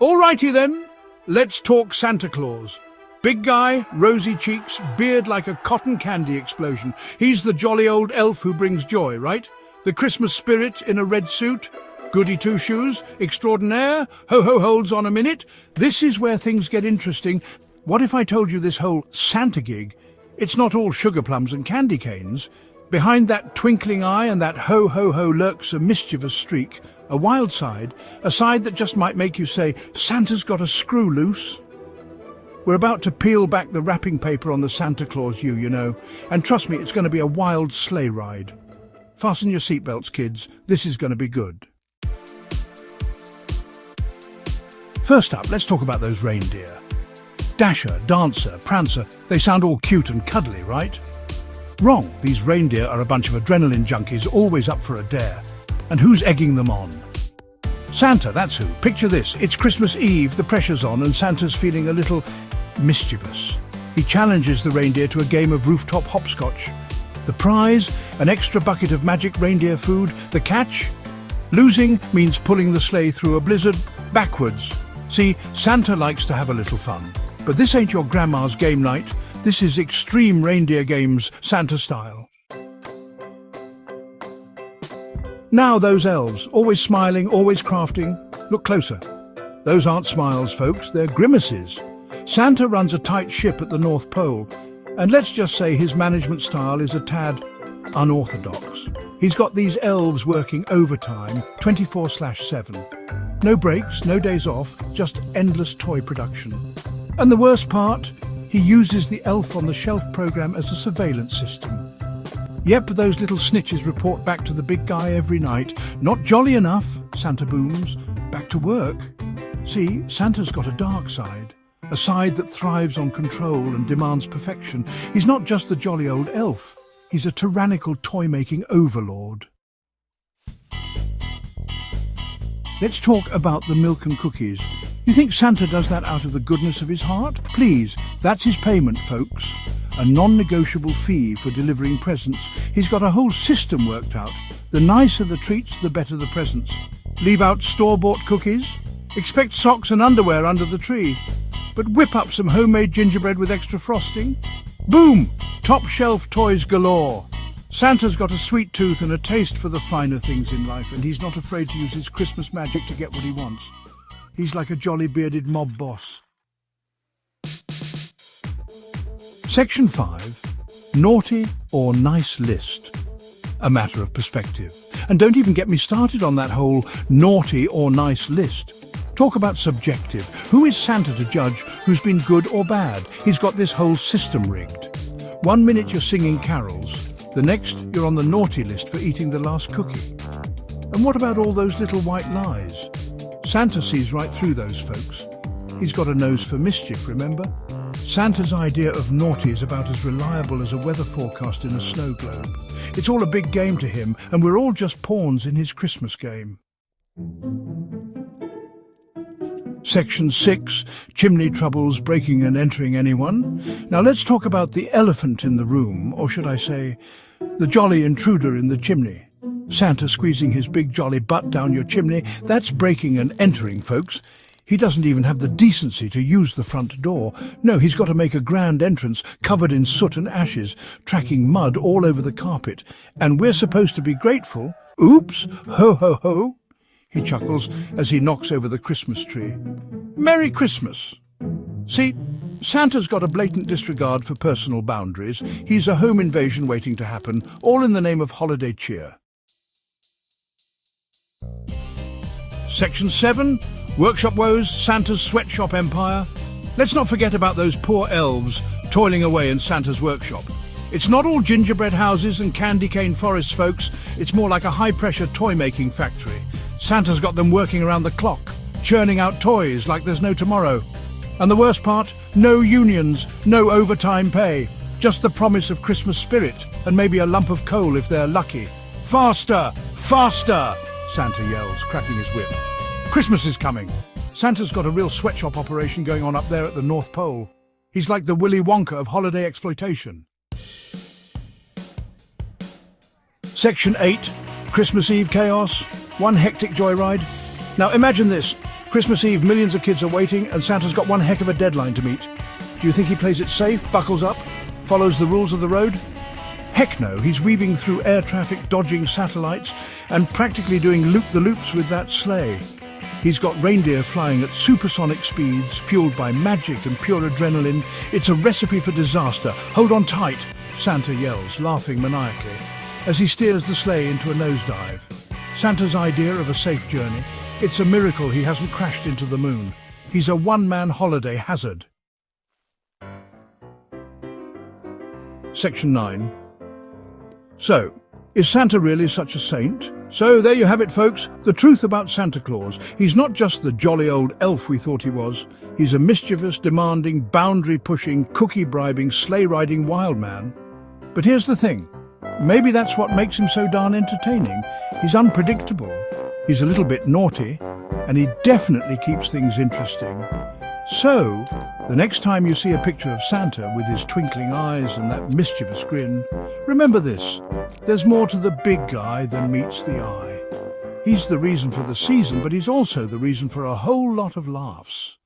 Alrighty then, let's talk Santa Claus. Big guy, rosy cheeks, beard like a cotton candy explosion. He's the jolly old elf who brings joy, right? The Christmas spirit in a red suit. Goody two-shoes, extraordinaire, ho-ho holds on a minute. This is where things get interesting. What if I told you this whole Santa gig, it's not all sugar plums and candy canes? Behind that twinkling eye and that ho-ho-ho lurks a mischievous streak, a wild side, a side that just might make you say, Santa's got a screw loose. We're about to peel back the wrapping paper on the Santa Claus you know, and trust me, it's going to be a wild sleigh ride. Fasten your seatbelts, kids. This is going to be good. First up, let's talk about those reindeer. Dasher, Dancer, Prancer, they sound all cute and cuddly, right? Wrong. These reindeer are a bunch of adrenaline junkies always up for a dare. And who's egging them on? Santa, that's who. Picture this. It's Christmas Eve, the pressure's on, and Santa's feeling a little mischievous. He challenges the reindeer to a game of rooftop hopscotch. The prize, an extra bucket of magic reindeer food. The catch? Losing means pulling the sleigh through a blizzard backwards. See, Santa likes to have a little fun. But this ain't your grandma's game night. This is extreme reindeer games, Santa style. Now those elves, always smiling, always crafting. Look closer. Those aren't smiles, folks, they're grimaces. Santa runs a tight ship at the North Pole, and let's just say his management style is a tad unorthodox. He's got these elves working overtime, 24/7. No breaks, no days off, just endless toy production. And the worst part, he uses the elf on the shelf program as a surveillance system. Yep, those little snitches report back to the big guy every night. Not jolly enough, Santa booms. Back to work. See, Santa's got a dark side. A side that thrives on control and demands perfection. He's not just the jolly old elf. He's a tyrannical toy-making overlord. Let's talk about the milk and cookies. You think Santa does that out of the goodness of his heart? Please, that's his payment, folks. A non-negotiable fee for delivering presents. He's got a whole system worked out. The nicer the treats, the better the presents. Leave out store-bought cookies? Expect socks and underwear under the tree. But whip up some homemade gingerbread with extra frosting? Boom! Top-shelf toys galore. Santa's got a sweet tooth and a taste for the finer things in life, and he's not afraid to use his Christmas magic to get what he wants. He's like a jolly bearded mob boss. Section 5. Naughty or nice list. A matter of perspective. And don't even get me started on that whole naughty or nice list. Talk about subjective. Who is Santa to judge who's been good or bad? He's got this whole system rigged. 1 minute you're singing carols. The next, you're on the naughty list for eating the last cookie. And what about all those little white lies? Santa sees right through those folks. He's got a nose for mischief, remember? Santa's idea of naughty is about as reliable as a weather forecast in a snow globe. It's all a big game to him, and we're all just pawns in his Christmas game. Section 6. Chimney troubles breaking and entering anyone. Now let's talk about the elephant in the room, or should I say, the jolly intruder in the chimney. Santa squeezing his big jolly butt down your chimney, that's breaking and entering, folks. He doesn't even have the decency to use the front door. No, he's got to make a grand entrance, covered in soot and ashes, tracking mud all over the carpet. And we're supposed to be grateful. Oops, ho ho ho. He chuckles as he knocks over the Christmas tree. Merry Christmas. See, Santa's got a blatant disregard for personal boundaries. He's a home invasion waiting to happen, all in the name of holiday cheer. Section 7. Workshop woes, Santa's sweatshop empire. Let's not forget about those poor elves toiling away in Santa's workshop. It's not all gingerbread houses and candy cane forests, folks. It's more like a high-pressure toy-making factory. Santa's got them working around the clock, churning out toys like there's no tomorrow. And the worst part, no unions, no overtime pay. Just the promise of Christmas spirit and maybe a lump of coal if they're lucky. Faster! Faster! Santa yells, cracking his whip. Christmas is coming. Santa's got a real sweatshop operation going on up there at the North Pole. He's like the Willy Wonka of holiday exploitation. Section 8. Christmas Eve chaos. One hectic joyride. Now imagine this. Christmas Eve, millions of kids are waiting, and Santa's got one heck of a deadline to meet. Do you think he plays it safe, buckles up, follows the rules of the road? Heck no, he's weaving through air traffic, dodging satellites, and practically doing loop-the-loops with that sleigh. He's got reindeer flying at supersonic speeds, fueled by magic and pure adrenaline. It's a recipe for disaster. Hold on tight, Santa yells, laughing maniacally, as he steers the sleigh into a nosedive. Santa's idea of a safe journey. It's a miracle he hasn't crashed into the moon. He's a one-man holiday hazard. Section 9. So, is Santa really such a saint? So there you have it, folks, the truth about Santa Claus. He's not just the jolly old elf we thought he was. He's a mischievous, demanding, boundary-pushing, cookie-bribing, sleigh-riding wild man. But here's the thing. Maybe that's what makes him so darn entertaining. He's unpredictable. He's a little bit naughty, and he definitely keeps things interesting. So, the next time you see a picture of Santa with his twinkling eyes and that mischievous grin, remember this: there's more to the big guy than meets the eye. He's the reason for the season, but he's also the reason for a whole lot of laughs.